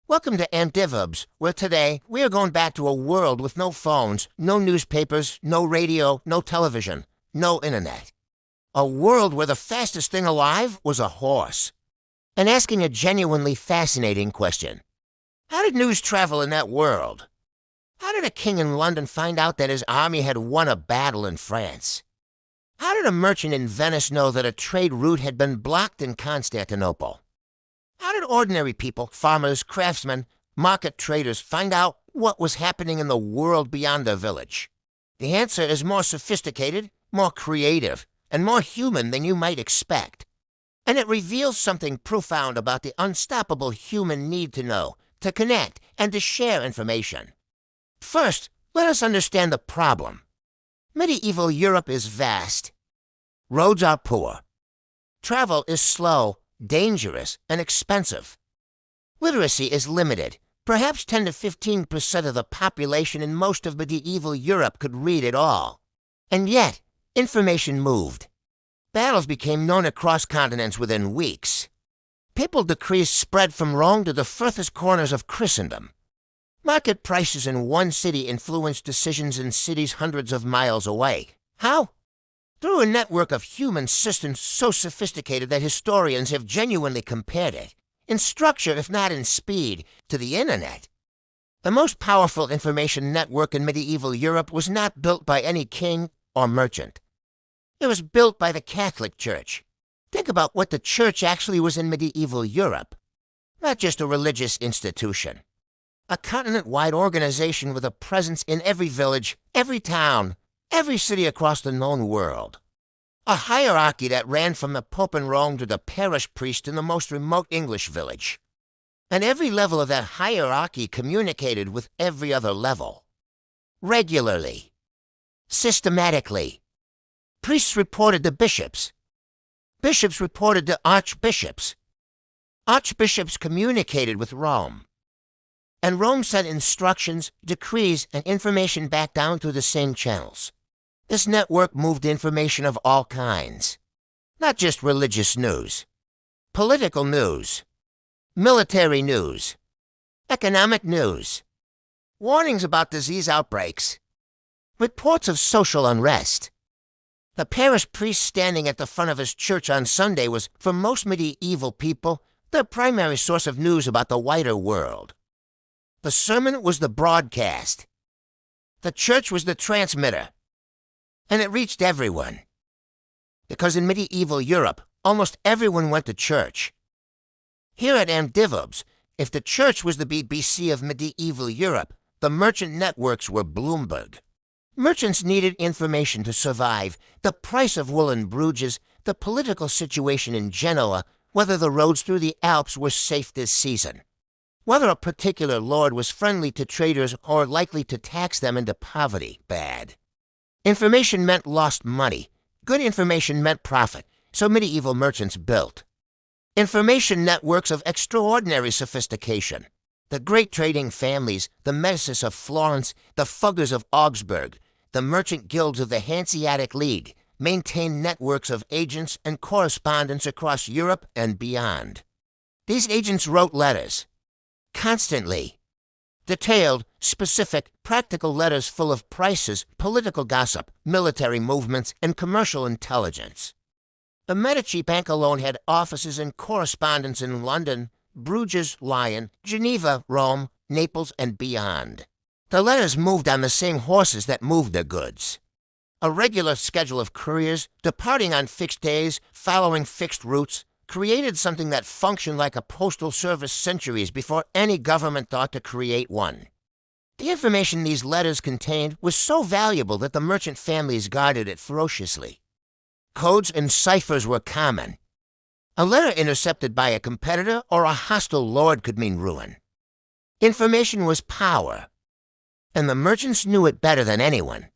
Welcome to Antivibs, where today we are going back to a world with no phones, no newspapers, no radio, no television, no internet. A world where the fastest thing alive was a horse. And asking a genuinely fascinating question. How did news travel in that world? How did a king in London find out that his army had won a battle in France? How did a merchant in Venice know that a trade route had been blocked in Constantinople? How did ordinary people, farmers, craftsmen, market traders find out what was happening in the world beyond their village? The answer is more sophisticated, more creative, and more human than you might expect. And it reveals something profound about the unstoppable human need to know, to connect, and to share information. First, let us understand the problem. Medieval Europe is vast. Roads are poor. Travel is slow, dangerous, and expensive. Literacy is limited. Perhaps 10 to 15% of the population in most of medieval Europe could read at all. And yet, information moved. Battles became known across continents within weeks. Papal decrees spread from Rome to the furthest corners of Christendom. Market prices in one city influenced decisions in cities hundreds of miles away. How? Through a network of human systems so sophisticated that historians have genuinely compared it, in structure if not in speed, to the internet. The most powerful information network in medieval Europe was not built by any king or merchant. It was built by the Catholic Church. Think about what the Church actually was in medieval Europe. Not just a religious institution. A continent-wide organization with a presence in every village, every town, every city across the known world. A hierarchy that ran from the Pope in Rome to the parish priest in the most remote English village. And every level of that hierarchy communicated with every other level. Regularly. Systematically. Priests reported to bishops. Bishops reported to archbishops. Archbishops communicated with Rome. And Rome sent instructions, decrees, and information back down through the same channels. This network moved information of all kinds. Not just religious news. Political news. Military news. Economic news. Warnings about disease outbreaks. Reports of social unrest. The parish priest standing at the front of his church on Sunday was, for most medieval people, their primary source of news about the wider world. The sermon was the broadcast. The church was the transmitter. And it reached everyone. Because in medieval Europe, almost everyone went to church. Here at Antivibs, if the church was the BBC of medieval Europe, the merchant networks were Bloomberg. Merchants needed information to survive, the price of wool in Bruges, the political situation in Genoa, whether the roads through the Alps were safe this season. Whether a particular lord was friendly to traders or likely to tax them into poverty, bad. Information meant lost money. Good information meant profit, so medieval merchants built. Information networks of extraordinary sophistication. The great trading families, the Medicis of Florence, the Fuggers of Augsburg, the merchant guilds of the Hanseatic League, maintained networks of agents and correspondents across Europe and beyond. These agents wrote letters. Constantly. Detailed, specific, practical letters full of prices, political gossip, military movements, and commercial intelligence. The Medici Bank alone had offices and correspondents in London, Bruges, Lyon, Geneva, Rome, Naples, and beyond. The letters moved on the same horses that moved their goods. A regular schedule of couriers, departing on fixed days, following fixed routes, created something that functioned like a postal service centuries before any government thought to create one. The information these letters contained was so valuable that the merchant families guarded it ferociously. Codes and ciphers were common. A letter intercepted by a competitor or a hostile lord could mean ruin. Information was power, and the merchants knew it better than anyone.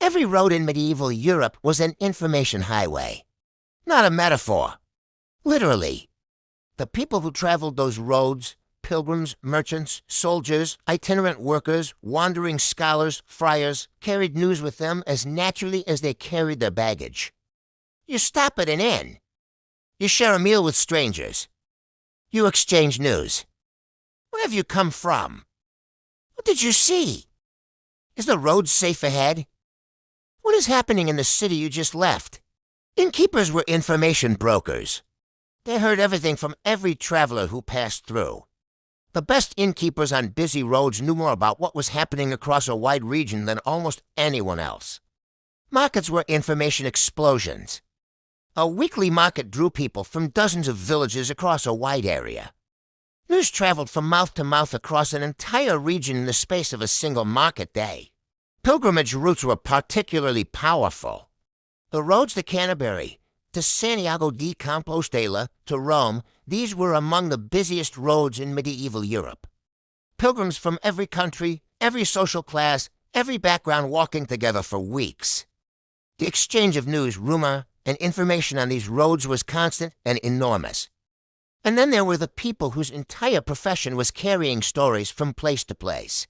Every road in medieval Europe was an information highway, not a metaphor. Literally, the people who traveled those roads, pilgrims, merchants, soldiers, itinerant workers, wandering scholars, friars, carried news with them as naturally as they carried their baggage. You stop at an inn. You share a meal with strangers. You exchange news. Where have you come from? What did you see? Is the road safe ahead? What is happening in the city you just left? Innkeepers were information brokers. They heard everything from every traveler who passed through. The best innkeepers on busy roads knew more about what was happening across a wide region than almost anyone else. Markets were information explosions. A weekly market drew people from dozens of villages across a wide area. News traveled from mouth to mouth across an entire region in the space of a single market day. Pilgrimage routes were particularly powerful. The roads to Canterbury, to Santiago de Compostela, to Rome, these were among the busiest roads in medieval Europe. Pilgrims from every country, every social class, every background walking together for weeks. The exchange of news, rumor, and information on these roads was constant and enormous. And then there were the people whose entire profession was carrying stories from place to place.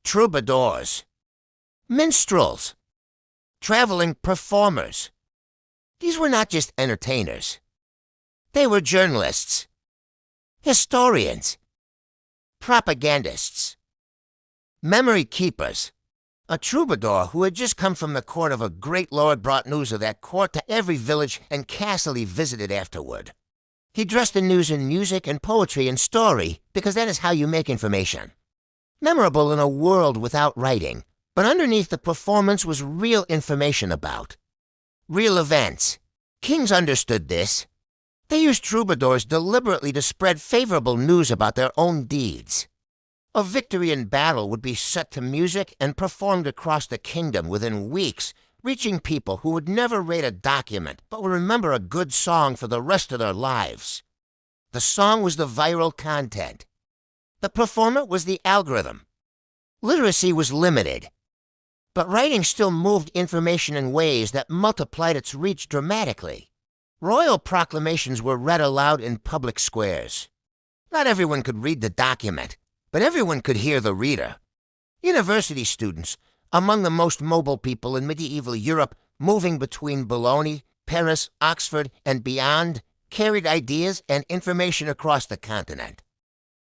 Troubadours, minstrels, traveling performers. These were not just entertainers. They were journalists, historians, propagandists, memory keepers. A troubadour who had just come from the court of a great lord brought news of that court to every village and castle he visited afterward. He dressed the news in music and poetry and story because that is how you make information. Memorable in a world without writing, but underneath the performance was real information about. Real events. Kings understood this. They used troubadours deliberately to spread favorable news about their own deeds. A victory in battle would be set to music and performed across the kingdom within weeks, reaching people who would never read a document but would remember a good song for the rest of their lives. The song was the viral content. The performer was the algorithm. Literacy was limited, but writing still moved information in ways that multiplied its reach dramatically. Royal proclamations were read aloud in public squares. Not everyone could read the document, but everyone could hear the reader. University students, among the most mobile people in medieval Europe, moving between Bologna, Paris, Oxford, and beyond, carried ideas and information across the continent.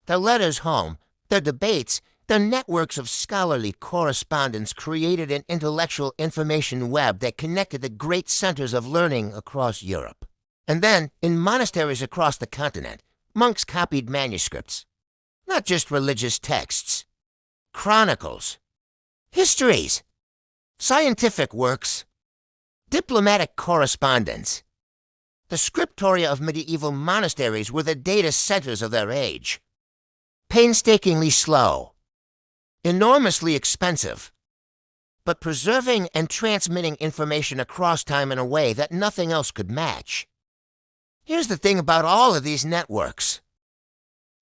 Their letters home, their debates, their networks of scholarly correspondence created an intellectual information web that connected the great centers of learning across Europe. And then, in monasteries across the continent, monks copied manuscripts. Not just religious texts. Chronicles. Histories. Scientific works. Diplomatic correspondence. The scriptoria of medieval monasteries were the data centers of their age. Painstakingly slow. Enormously expensive. But preserving and transmitting information across time in a way that nothing else could match. Here's the thing about all of these networks.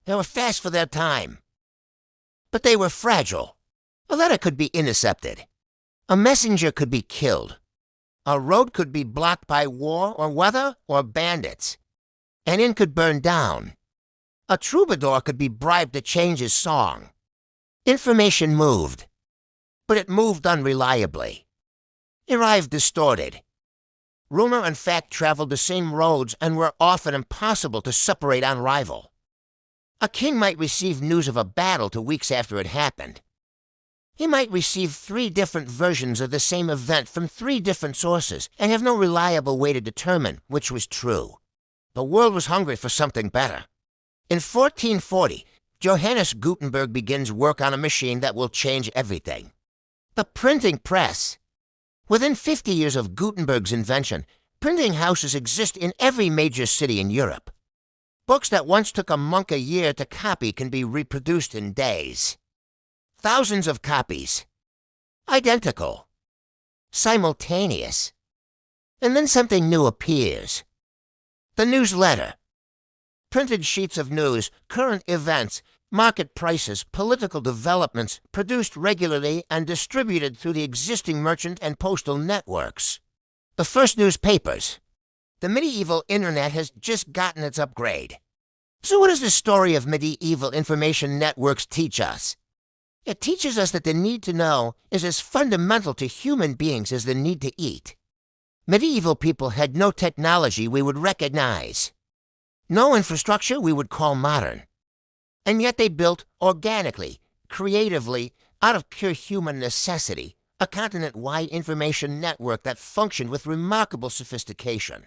They were fast for their time. But they were fragile. A letter could be intercepted. A messenger could be killed. A road could be blocked by war or weather or bandits. An inn could burn down. A troubadour could be bribed to change his song. Information moved, but it moved unreliably. It arrived distorted. Rumor and fact traveled the same roads and were often impossible to separate on arrival. A king might receive news of a battle 2 weeks after it happened. He might receive 3 different versions of the same event from 3 different sources and have no reliable way to determine which was true. The world was hungry for something better. In 1440, Johannes Gutenberg begins work on a machine that will change everything. The printing press. Within 50 years of Gutenberg's invention, printing houses exist in every major city in Europe. Books that once took a monk a year to copy can be reproduced in days. Thousands of copies. Identical. Simultaneous. And then something new appears. The newsletter. Printed sheets of news, current events, market prices, political developments, produced regularly and distributed through the existing merchant and postal networks. The first newspapers. The medieval internet has just gotten its upgrade. So what does the story of medieval information networks teach us? It teaches us that the need to know is as fundamental to human beings as the need to eat. Medieval people had no technology we would recognize. No infrastructure we would call modern. And yet they built organically, creatively, out of pure human necessity, a continent-wide information network that functioned with remarkable sophistication.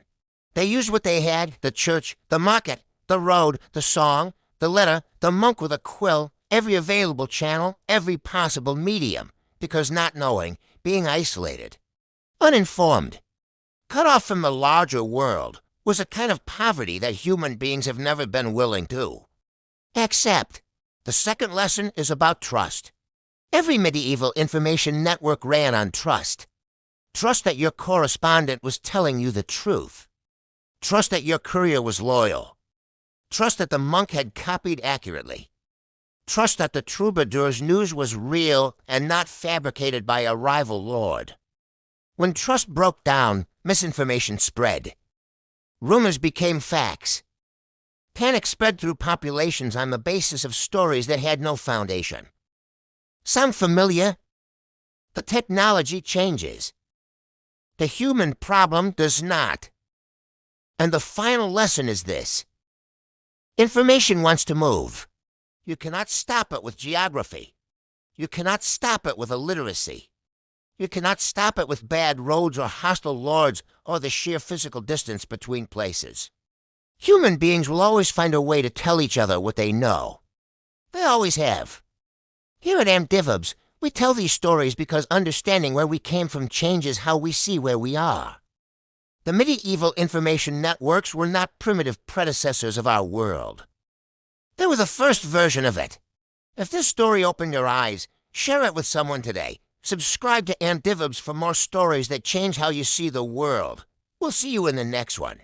They used what they had, the church, the market, the road, the song, the letter, the monk with a quill, every available channel, every possible medium, because not knowing, being isolated, uninformed, cut off from the larger world, was a kind of poverty that human beings have never been willing to accept. The second lesson is about trust. Every medieval information network ran on trust. Trust that your correspondent was telling you the truth. Trust that your courier was loyal. Trust that the monk had copied accurately. Trust that the Troubadours' news was real and not fabricated by a rival lord. When trust broke down, misinformation spread. Rumors became facts. Panic spread through populations on the basis of stories that had no foundation. Sound familiar? The technology changes. The human problem does not. And the final lesson is this. Information wants to move. You cannot stop it with geography. You cannot stop it with illiteracy. You cannot stop it with bad roads or hostile lords or the sheer physical distance between places. Human beings will always find a way to tell each other what they know. They always have. Here at Amdivibs, we tell these stories because understanding where we came from changes how we see where we are. The medieval information networks were not primitive predecessors of our world. They were the first version of it. If this story opened your eyes, share it with someone today. Subscribe to Amdivibs for more stories that change how you see the world. We'll see you in the next one.